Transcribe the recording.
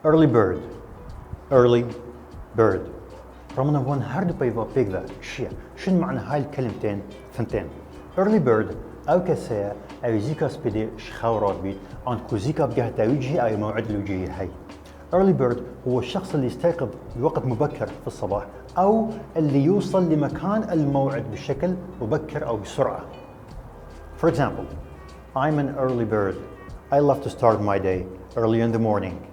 early bird, early bird. رامانا وان هارد بيفا بيغذا شيء شن معنى هاي الكلمتين ثنتين. early bird أو كسا أو زيكا سبيدي شخاورات بيت عن كوزيكا بجهة توجيه أي موعد الوجيه هاي. early bird هو الشخص اللي يستيقظ بوقت مبكر في الصباح أو اللي يوصل لمكان الموعد بشكل مبكر أو بسرعة. For example, I'm an early bird. I love to start my day early in the morning.